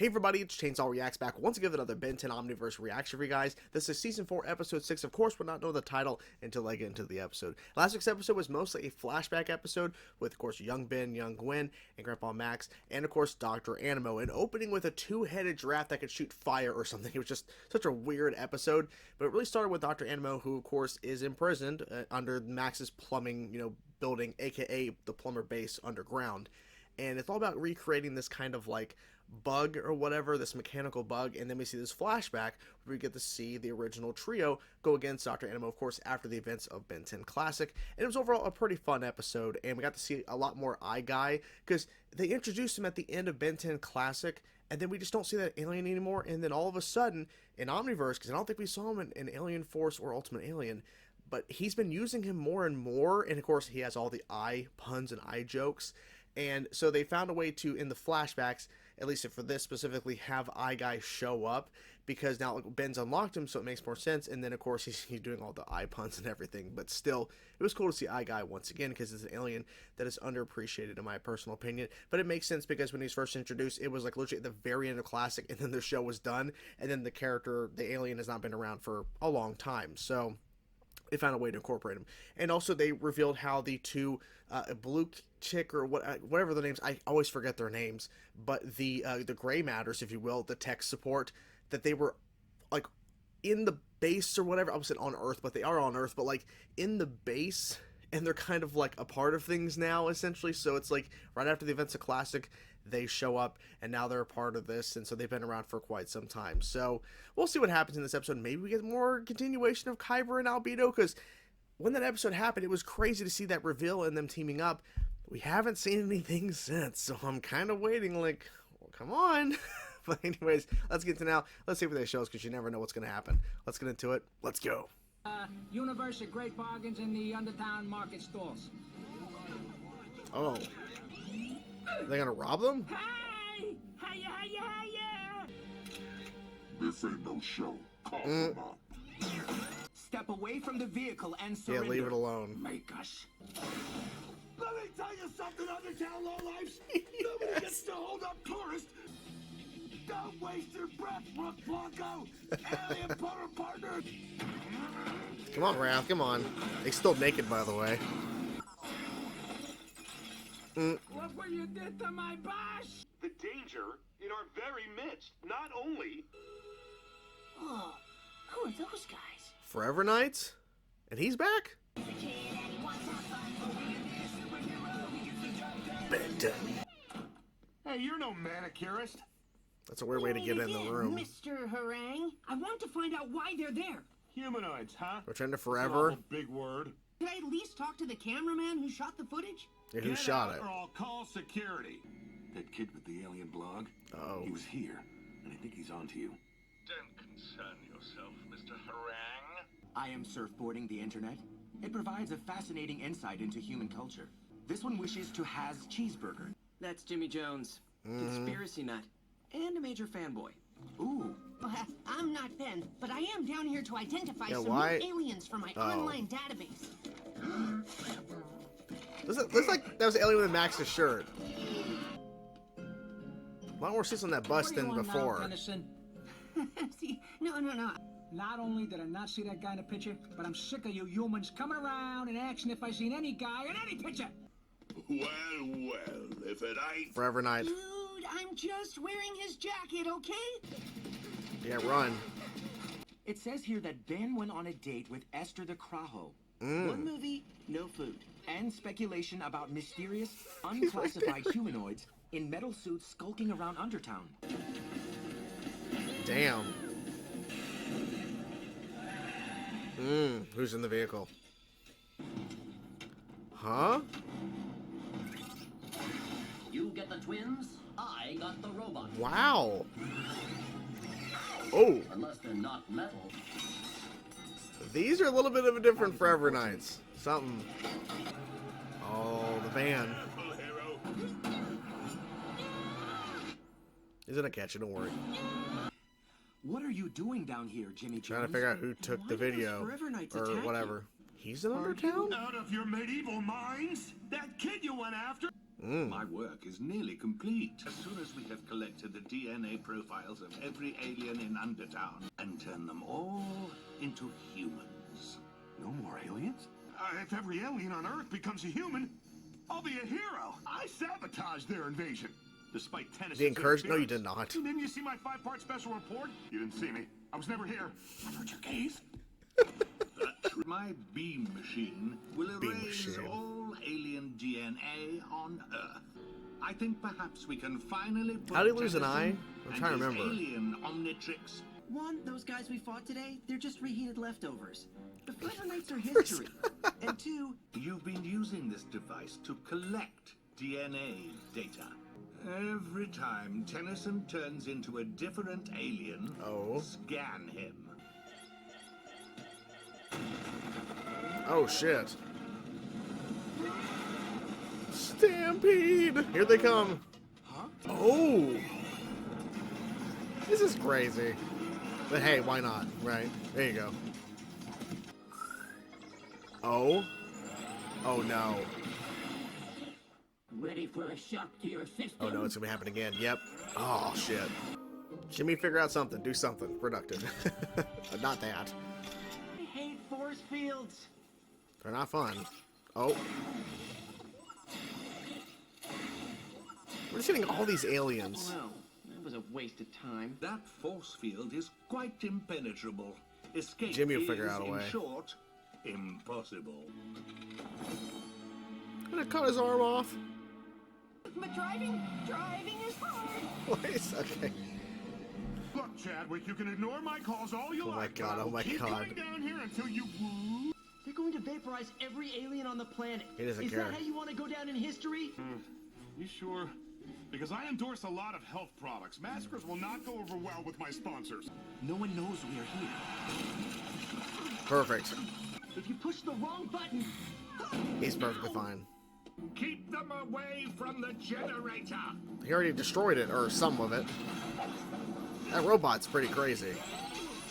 Hey everybody, it's Chainsaw Reacts back once again with another Ben 10 Omniverse reaction for you guys. This is Season 4, Episode 6. Of course, we'll not know the title until I get into the episode. Last week's episode was mostly a flashback episode with, of course, young Ben, young Gwen, and Grandpa Max, and, of course, Dr. Animo, and opening with a two-headed giraffe that could shoot fire or something. It was just such a weird episode, but it really started with Dr. Animo, who, of course, is imprisoned under Max's plumbing, building, aka the plumber base underground. And it's all about recreating this kind of like bug or whatever, this mechanical bug, and then we see this flashback where we get to see the original trio go against Dr. Animo, of course, after the events of Ben 10 Classic. And it was overall a pretty fun episode, and we got to see a lot more Eye Guy, because they introduced him at the end of Ben 10 Classic, and then we just don't see that alien anymore, and then all of a sudden, in Omniverse, because I don't think we saw him in Alien Force or Ultimate Alien, but he's been using him more and more, and of course he has all the eye puns and eye jokes. And so they found a way to, in the flashbacks, at least for this specifically, have Eye Guy show up, because now Ben's unlocked him, so it makes more sense. And then, of course, he's doing all the eye puns and everything. But still, it was cool to see Eye Guy once again, because it's an alien that is underappreciated, in my personal opinion. But it makes sense, because when he's first introduced, it was like literally at the very end of Classic, and then the show was done. And then the character, the alien, has not been around for a long time. So they found a way to incorporate him. And also they revealed how the two blue chick or whatever the names, I always forget their names, but the gray matters, if you will, the tech support, that they were like in the base or whatever. I was saying on Earth, but they are on Earth, but like in the base, and they're kind of like a part of things now, essentially. So it's like right after the events of Classic, they show up, and now they're a part of this, and so they've been around for quite some time. So we'll see what happens in this episode. Maybe we get more continuation of Kyber and Albedo, because when that episode happened, it was crazy to see that reveal and them teaming up. We haven't seen anything since, so I'm kind of waiting, like, well, come on. But anyways, let's get to now. Let's see what they show us, because you never know what's going to happen. Let's get into it. Let's go. Universe at great bargains in the undertown market stalls. Oh. Are they gonna rob them? Hey! Hiya! This ain't no show. Call them up. Step away from the vehicle and surrender. Yeah, leave it alone. Make us. Let me tell you something, Undertown lowlifes. Nobody gets to hold up tourists. Don't waste your breath, Brook Blanco. Alien butter partner. Come on, Wrath, come on. He's still naked, by the way. Look what you did to my boss! The danger in our very midst. Not only... Oh, who are those guys? Forever Knights? And he's back? Ben Tennyson. Hey, you're no manicurist. That's a weird way to get in the room. Mr. Harangue, I want to find out why they're there. Humanoids, huh? Return to Forever. That's a big word. Could I at least talk to the cameraman who shot the footage? Yeah, who Get shot out it? Or I'll call security. That kid with the alien blog? Oh. He was here, and I think he's on to you. Don't concern yourself, Mr. Harangue. I am surfboarding the internet. It provides a fascinating insight into human culture. This one wishes to has cheeseburger. That's Jimmy Jones, conspiracy nut, and a major fanboy. Ooh. I'm not Ben, but I am down here to identify some why? new aliens for my online database. Looks like that was Alien with Max's shirt. A lot more seats on that bus What do than you want now, before. Tennyson? See, no. Not only did I not see that guy in the picture, but I'm sick of you humans coming around and asking if I seen any guy in any picture. Well, if it ain't... Forever Night. Dude, I'm just wearing his jacket, okay? Yeah, run. It says here that Ben went on a date with Esther the Kraho. One movie, no food. And speculation about mysterious, unclassified humanoids in metal suits skulking around Undertown. Damn. Who's in the vehicle? Huh? You get the twins, I got the robot. Wow. Oh. Unless they're not metal. These are a little bit of a different Forever Nights. Something. Oh, the van. He's gonna catch it, don't worry. What are you doing down here, Jimmy Jones? Trying to figure out who took the video. Or whatever. He's in Undertown? Out of your medieval minds? That kid you went after? My work is nearly complete. As soon as we have collected the DNA profiles of every alien in Undertown and turned them all into humans. No more aliens? If every alien on Earth becomes a human, I'll be a hero. I sabotaged their invasion. Despite Tennyson's The encouraged? No, you interference. did not. Didn't you see my 5-part special report? You didn't see me. I was never here. I've heard your case. My beam machine will erase all alien DNA on Earth. I think perhaps we can finally put How did he lose an Tennyson eye? I'm and trying to his remember. alien Omnitrix. One, those guys we fought today, they're just reheated leftovers. The Forever Knights are history. And two, You've been using this device to collect DNA data. Every time Tennyson turns into a different alien, scan him. Oh shit. Stampede! Here they come. Huh? Oh! This is crazy. But hey, why not, right? There you go. Oh? Oh no. Ready for a shock to your system? Oh no, it's gonna be happening again. Yep. Oh shit. Jimmy, figure out something. Do something productive. Not that. I hate force fields. They're not fun. Oh. We're just getting all these aliens. Well, that was a waste of time. That force field is quite impenetrable. Escape Jimmy will figure is, out a way. in short, impossible. Gonna cut his arm off. But driving is hard. What is okay? Look, Chadwick, you can ignore my calls all you Oh my like. God, but I oh will my keep God. going down here until you. They're going to vaporize every alien on the planet. He doesn't Is care. that how you want to go down in history? You sure? Because I endorse a lot of health products. Massacres will not go over well with my sponsors. No one knows we are here. Perfect. If you push the wrong button, He's perfectly fine. Keep them away from the generator! He already destroyed it, or some of it. That robot's pretty crazy.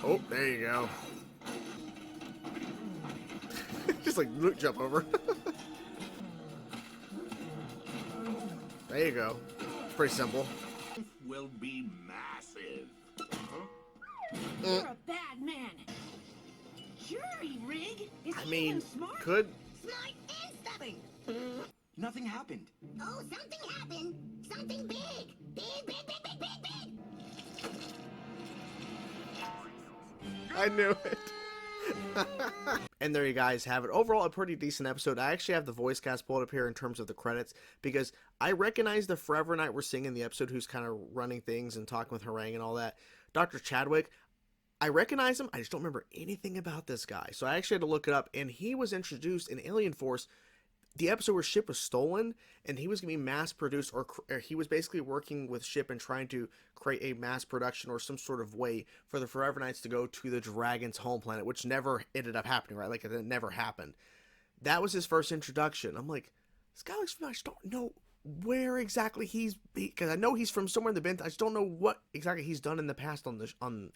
Oh, there you go. Just like jump over. There you go. It's pretty simple. Will be massive. You're a bad man. Jury rig? Is I he mean, even smart? could Smart and something. nothing happened. Oh, something happened. Something big. Big. I knew it. And there you guys have it. Overall, a pretty decent episode. I actually have the voice cast pulled up here in terms of the credits because I recognize the Forever Knight we're seeing in the episode who's kind of running things and talking with Harangue and all that. Dr. Chadwick, I recognize him. I just don't remember anything about this guy. So I actually had to look it up, and he was introduced in Alien Force, the episode where Ship was stolen, and he was going to be mass produced, or he was basically working with Ship and trying to create a mass production or some sort of way for the Forever Knights to go to the Dragon's home planet, which never ended up happening, right? Like, it never happened. That was his first introduction. I'm like, this guy looks familiar. I just don't know where exactly because I know he's from somewhere in the bin. I just don't know what exactly he's done in the past on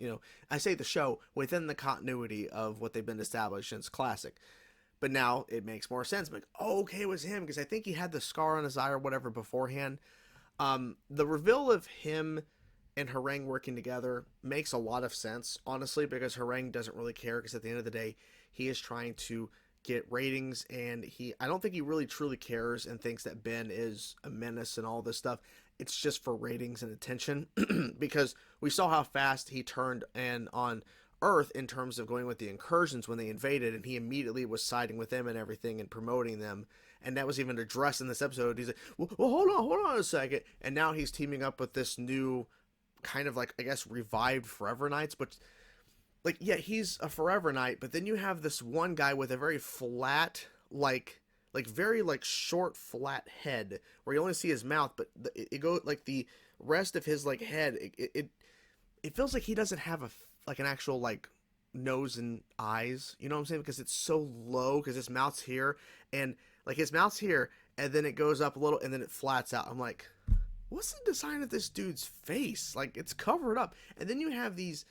I say the show within the continuity of what they've been established, and it's classic. But now it makes more sense. I'm like, oh, okay, it was him, because I think he had the scar on his eye or whatever beforehand. The reveal of him and Harangue working together makes a lot of sense, honestly, because Harangue doesn't really care, because at the end of the day, he is trying to get ratings, and I don't think he really truly cares and thinks that Ben is a menace and all this stuff. It's just for ratings and attention, because we saw how fast he turned on Earth in terms of going with the incursions when they invaded, and he immediately was siding with them and everything and promoting them, and that was even addressed in this episode. He's like, well hold on a second, and now he's teaming up with this new kind of like, I guess, revived Forever Knights, but like, yeah, he's a Forever Knight, but then you have this one guy with a very flat, like very like short flat head where you only see his mouth, but it goes like the rest of his like head, it feels like he doesn't have an actual like nose and eyes, you know what I'm saying, because it's so low, because his mouth's here, and like his mouth's here, and then it goes up a little, and then it flats out. I'm like, what's the design of this dude's face? Like, it's covered up. And then you have these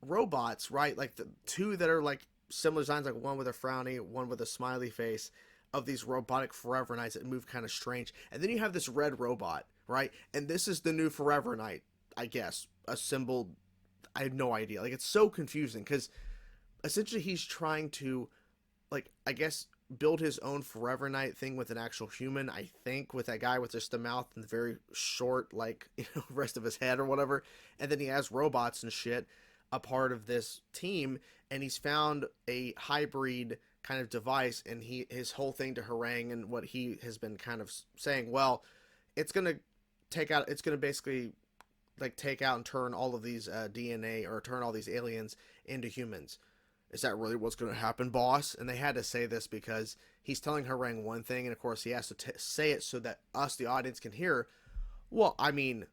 robots, right, like the two that are like similar designs, like one with a frowny, one with a smiley face. of these robotic Forever Knights that move kind of strange. And then you have this red robot, right? And this is the new Forever Knight, I guess, assembled. I have no idea. Like, it's so confusing because essentially he's trying to, like, I guess, build his own Forever Knight thing with an actual human, I think, with that guy with just the mouth and the very short, like, rest of his head or whatever. And then he has robots and shit, a part of this team, and he's found a hybrid kind of device, and his whole thing to harangue and what he has been kind of saying, well, it's going to basically, like, take out and turn all of these DNA, or turn all these aliens into humans. Is that really what's going to happen, boss? And they had to say this because he's telling Harangue one thing, and of course he has to say it so that us, the audience, can hear. Well, I mean,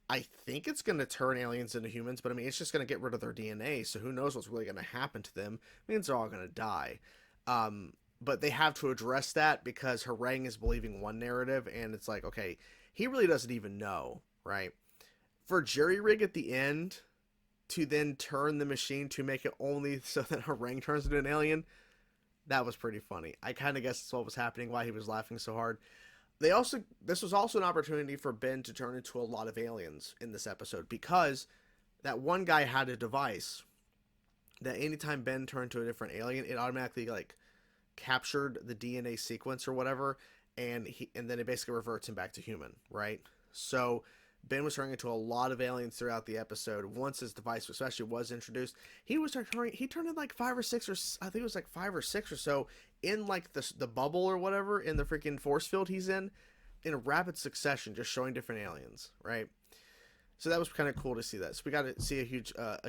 I think it's going to turn aliens into humans, but I mean, it's just going to get rid of their DNA, so who knows what's really going to happen to them. It means they're all going to die. But they have to address that because Harangue is believing one narrative, and it's like, okay, he really doesn't even know, right? For Jerry Rig at the end to then turn the machine to make it only so that Harangue turns into an alien, that was pretty funny. I kind of guess that's what was happening, why he was laughing so hard. This was also an opportunity for Ben to turn into a lot of aliens in this episode, because that one guy had a device that anytime Ben turned to a different alien, it automatically, like, captured the DNA sequence or whatever, and then it basically reverts him back to human, right? So Ben was turning into a lot of aliens throughout the episode. Once his device especially was introduced, he turned in like 5 or 6, or I think it was like 5 or 6 or so, in like the bubble or whatever, in the freaking force field he's in rapid succession, just showing different aliens, right? So that was kind of cool to see that. So we got to see a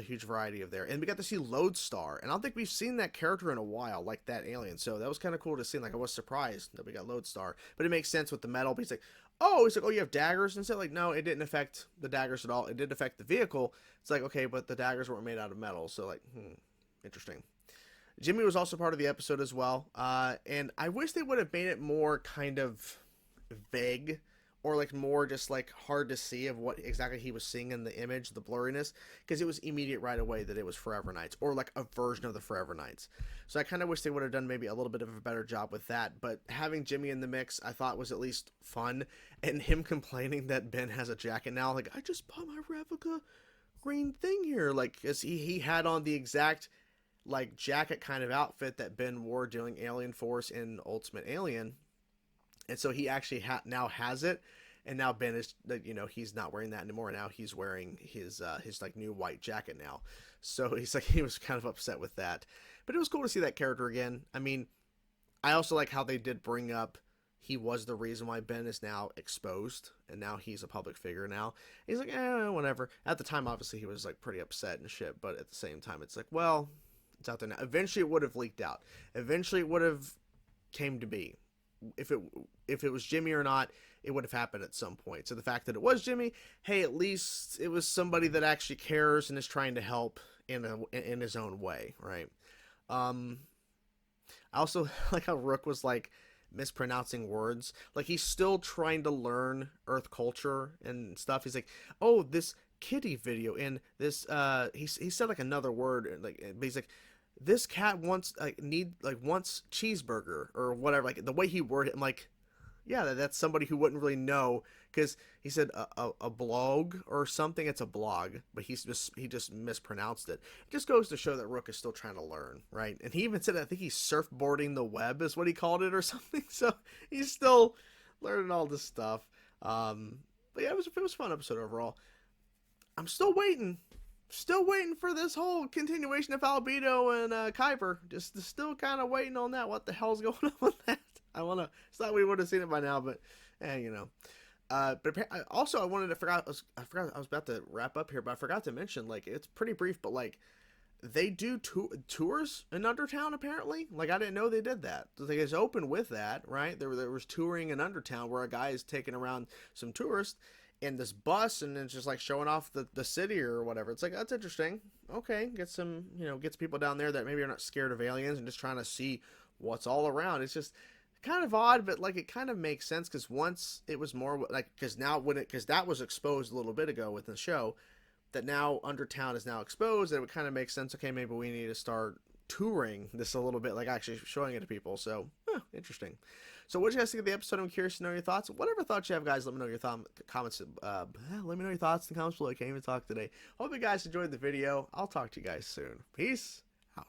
huge variety of there. And we got to see Lodestar. And I don't think we've seen that character in a while, like that alien. So that was kind of cool to see. Like, I was surprised that we got Lodestar. But it makes sense with the metal. But he's like, oh, you have daggers and stuff? Like, no, it didn't affect the daggers at all. It did affect the vehicle. It's like, okay, but the daggers weren't made out of metal. So, like, interesting. Jimmy was also part of the episode as well. And I wish they would have made it more kind of vague, or like more just like hard to see of what exactly he was seeing in the image, the blurriness, because it was immediate right away that it was Forever Knights, or like a version of the Forever Knights. So I kind of wish they would have done maybe a little bit of a better job with that. But having Jimmy in the mix, I thought was at least fun, and him complaining that Ben has a jacket now, like, I just bought my replica green thing here, like, cause he had on the exact like jacket kind of outfit that Ben wore doing Alien Force in Ultimate Alien. And so he actually now has it, and now Ben is, he's not wearing that anymore. Now he's wearing his like new white jacket now. So he was kind of upset with that. But it was cool to see that character again. I mean, I also like how they did bring up he was the reason why Ben is now exposed, and now he's a public figure now. He's like, whatever. At the time, obviously, he was like pretty upset and shit, but at the same time, it's like, well, it's out there now. Eventually, it would have leaked out. Eventually, it would have came to be. If it was Jimmy or not, it would have happened at some point. So the fact that it was Jimmy, hey, at least it was somebody that actually cares and is trying to help in his own way, right? I also like how Rook was like mispronouncing words. Like, he's still trying to learn Earth culture and stuff. He's like, oh, this kitty video in this he said like another word, like, but he's like, this cat wants wants cheeseburger or whatever. Like, the way he worded it, I'm like, yeah, that's somebody who wouldn't really know, because he said a blog or something. It's a blog, but he just mispronounced it. It just goes to show that Rook is still trying to learn, right? And he even said, I think he's surfboarding the web is what he called it or something. So he's still learning all this stuff. But yeah, it was a fun episode overall. I'm still waiting for this whole continuation of Albedo and Kuiper. Just still kind of waiting on that. What the hell's going on with that? I thought we would have seen it by now, but but also I was about to wrap up here, but I forgot to mention, like, it's pretty brief, but like, they do tours in Undertown apparently. Like, I didn't know they did that. So they just opened with that, right? There was touring in Undertown where a guy is taking around some tourists in this bus, and it's just like showing off the city or whatever. It's like, that's interesting. Okay, gets some people down there that maybe are not scared of aliens and just trying to see what's all around. It's just kind of odd, but like, it kind of makes sense, because once it was more like, because that was exposed a little bit ago with the show, that now Undertown is now exposed, and it would kind of make sense. Okay, maybe we need to start touring this a little bit, like actually showing it to people. So, interesting. So, what do you guys think of the episode? I'm curious to know your thoughts. Whatever thoughts you have, guys, let me know your comments. Let me know your thoughts in the comments below. I can't even talk today. Hope you guys enjoyed the video. I'll talk to you guys soon. Peace out.